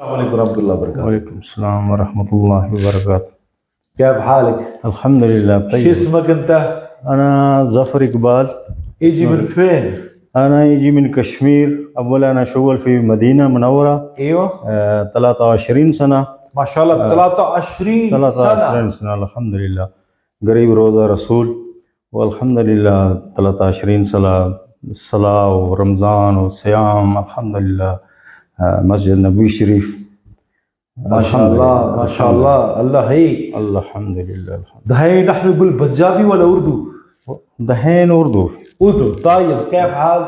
السلام عليكم ورحمة الله وبركاته. وعليكم السلام ورحمة الله وبركاته. كيف حالك؟ الحمد لله شو طيب. اسمك أنت؟ أنا ظفر إقبال. يجي من فين؟ أنا يجي من كشمير. أولا أنا شغل في مدينة منورة أيوه 23 سنة. ما شاء الله 23 23 سنة. سنة الحمد لله. قريب روضة رسول والحمد لله 23 سنة الصلاة ورمضان والصيام الحمد لله. مسجد نبوي شريف. ما شاء الله ما شاء الله الله هيك. الحمد لله. دحين نحن نقول بنجابي ولا أردو؟ دحين اردو. أردو. طيب كيف حال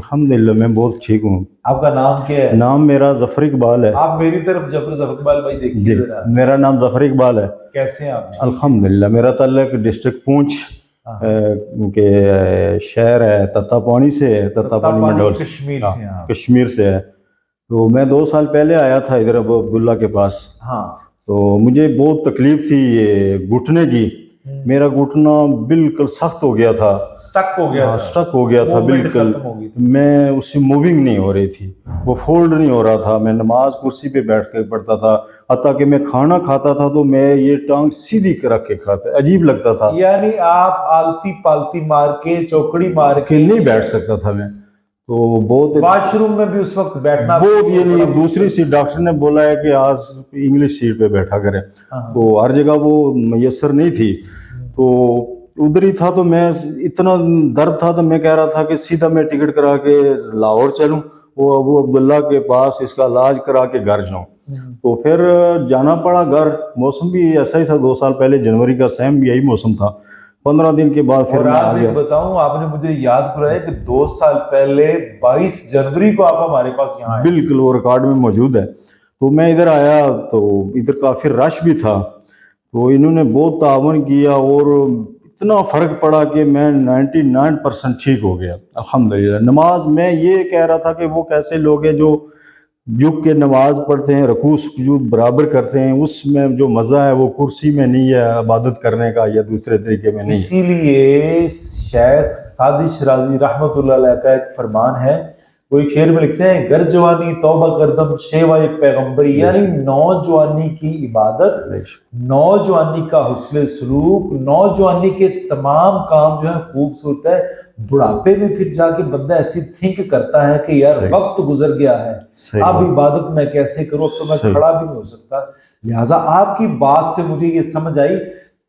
الحمدللہ میں بہت ٹھیک ہوں. آپ کا نام کیا ہے؟ نام میرا ظفر اقبال ہے. آپ میری طرف ظفر اقبال بھائی دیکھیے ذرا. میرا نام ظفر اقبال ہے. کیسے ہیں آپ؟ الحمدللہ میرا تعلق ڈسٹرکٹ پونچھ کے شہر ہے تتا پانی سے ہے. تتا پانی منڈول کشمیر سے ہے. تو میں 2 سال پہلے آیا تھا ادھر ابو عبداللہ کے پاس. تو مجھے بہت تکلیف تھی یہ گھٹنے کی. میرا گھٹنا بالکل سخت ہو گیا تھا. سٹک ہو گیا تھا بالکل. میں اس سے موونگ نہیں ہو رہی تھی. وہ فولڈ نہیں ہو رہا تھا. میں نماز کرسی پہ بیٹھ کے پڑھتا تھا. حتیٰ کہ میں کھانا کھاتا تھا تو میں یہ ٹانگ سیدھی رکھ کے کھاتا. عجیب لگتا تھا. یعنی آپ آلتی پالتی مار کے چوکڑی مار کے نہیں بیٹھ سکتا تھا میں. تو بہت واش روم میں بھی اس وقت بیٹھنا بہت یہ دوسری سیٹ ڈاکٹر نے بولا ہے کہ آج انگلش سیٹ پہ بیٹھا کرے. تو ہر جگہ وہ میسر نہیں تھی. تو ادھر ہی تھا. تو میں اتنا درد تھا تو میں کہہ رہا تھا کہ سیدھا میں ٹکٹ کرا کے لاہور چلوں. وہ ابو عبداللہ کے پاس اس کا علاج کرا کے گھر جاؤں. تو پھر جانا پڑا گھر. موسم بھی ایسا ہی تھا 2 سال پہلے جنوری کا سیم بھی یہی موسم تھا. 15 دن کے بعد پھر میں آ گیا. بتاؤں آپ نے مجھے یاد کرایا کہ 2 سال پہلے 22 جنوری کو آپ ہمارے پاس یہاں آئے. بالکل وہ ریکارڈ میں موجود ہے. تو میں ادھر آیا تو ادھر کافی رش بھی تھا. تو انہوں نے بہت تعاون کیا اور اتنا فرق پڑا کہ میں 99% ٹھیک ہو گیا الحمدللہ. نماز میں یہ کہہ رہا تھا کہ وہ کیسے لوگ ہیں جو جھک کے نماز پڑھتے ہیں رکوع سجود برابر کرتے ہیں. اس میں جو مزہ ہے وہ کرسی میں نہیں ہے عبادت کرنے کا یا دوسرے طریقے میں نہیں. اسی لیے شیخ سعدی شرازی رحمۃ اللہ علیہ کا ایک فرمان ہے. وہ ایک شعر میں لکھتے ہیں گر جوانی توبہ کردم شیوائے پیغمبری. یعنی نوجوانی کی عبادت, نوجوانی کا حسن سلوک, نوجوانی کے تمام کام جو ہے خوبصورت ہے. بڑھاپے میں پھر جا کے بندہ ایسی تھنک کرتا ہے کہ یار وقت گزر گیا ہے, اب عبادت میں کیسے کروں, اب تو میں کھڑا بھی نہیں ہو سکتا. لہٰذا آپ کی بات سے مجھے یہ سمجھ آئی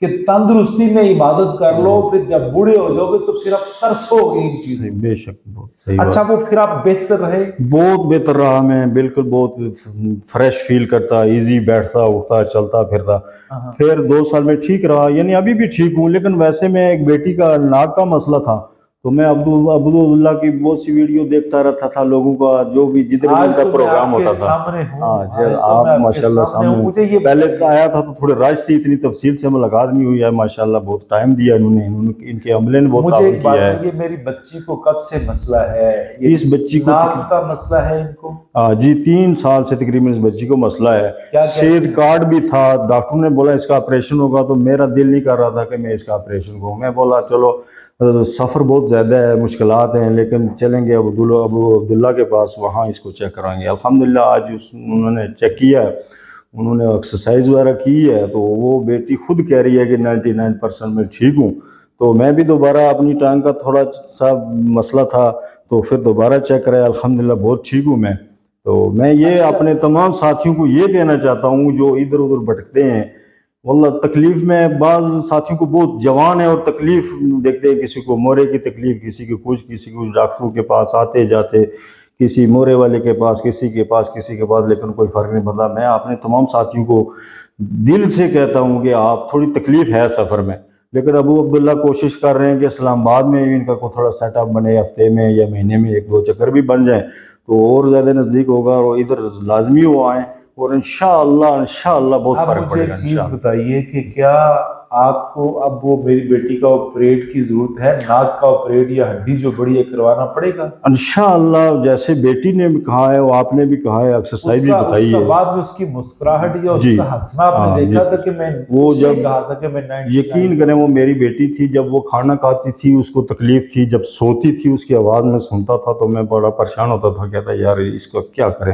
کہ تندرستی میں عبادت کر لو, پھر جب بوڑھے ہو جاؤ گے تو پھر آپ ترسو گے ان چیزوں. بے شک بہت صحیح. اچھا وہ پھر آپ بہتر رہے؟ بہت بہتر رہا. میں بالکل بہت فریش فیل کرتا, ایزی بیٹھتا اٹھتا چلتا پھرتا. پھر 2 سال میں ٹھیک رہا. یعنی ابھی بھی ٹھیک ہوں. لیکن ویسے میں ایک بیٹی کا ناک کا مسئلہ تھا تو میں عبداللہ کی بہت سی ویڈیو دیکھتا رہتا تھا لوگوں کا جو بھی جدھر بھی ان کا پروگرام ہوتا تھا. ہاں جب آپ ماشاءاللہ سامنے پہلے آیا تھا تو تھوڑے رش تھی, اتنی تفصیل سے ملاقات نہیں ہوئی ہے. ماشاءاللہ بہت ٹائم دیا انہوں نے ان کے عملے نے بہت تعاون کیا ہے. یہ میری بچی کو کب سے مسئلہ ہے؟ اس بچی کو ناک کا مسئلہ ہے ان کو؟ جی 3 سال سے تقریباً اس بچی کو مسئلہ ہے. صحت کارڈ بھی تھا. ڈاکٹر نے بولا اس کا آپریشن ہوگا تو میرا دل نہیں کر رہا تھا کہ میں اس کا آپریشن کروں. میں بولا چلو سفر بہت زیادہ ہے, مشکلات ہیں, لیکن چلیں گے ابو عبداللہ کے پاس, وہاں اس کو چیک کرائیں گے. الحمدللہ آج انہوں نے چیک کیا ہے, انہوں نے ایکسرسائز وغیرہ کی ہے. تو وہ بیٹی خود کہہ رہی ہے کہ 99% میں ٹھیک ہوں. تو میں بھی دوبارہ اپنی ٹانگ کا تھوڑا سا مسئلہ تھا تو پھر دوبارہ چیک کرایا. الحمدللہ بہت ٹھیک ہوں میں. تو میں یہ اپنے تمام ساتھیوں کو یہ کہنا چاہتا ہوں جو ادھر ادھر بھٹکتے ہیں, واللہ تکلیف میں بعض ساتھیوں کو بہت جوان ہے اور تکلیف دیکھتے ہیں, کسی کو مورے کی تکلیف, کسی کی کچھ, کسی کو ڈاکٹروں کے پاس آتے جاتے, کسی مورے والے کے پاس, کسی کے پاس, لیکن کوئی فرق نہیں پڑتا. میں اپنے تمام ساتھیوں کو دل سے کہتا ہوں کہ آپ تھوڑی تکلیف ہے سفر میں, لیکن ابو عبداللہ کوشش کر رہے ہیں کہ اسلام آباد میں ان کا کوئی تھوڑا سیٹ اپ بنے, ہفتے میں یا مہینے میں 1-2 چکر بھی بن جائیں تو اور زیادہ نزدیک ہوگا. اور ادھر لازمی ہو آئیں اور انشاءاللہ بہت فرق پڑے گا. انشاءاللہ بتائیے کہ کیا آپ کو اب وہ میری بیٹی کا آپریٹ کی ضرورت ہے, ناک کا آپریٹ یا ہڈی جو بڑی ہے کروانا پڑے گا؟ انشاءاللہ جیسے بیٹی نے بھی کہا ہے اور آپ نے بھی کہا ہے, ایکسرسائز بھی بتائی ہے. اس کے بعد میں اس کی مسکراہٹ یا اس کا ہنسنا آپ نے دیکھا تھا کہ میں وہ جب کہا تھا کہ میں یقین کریں وہ میری بیٹی تھی, جب وہ کھانا کھاتی تھی اس کو تکلیف تھی, جب سوتی تھی اس کی آواز میں سنتا تھا تو میں بڑا پریشان ہوتا تھا, کہتا یار اس کو کیا کریں.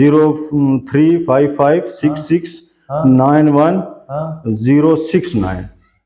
035566911069।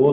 2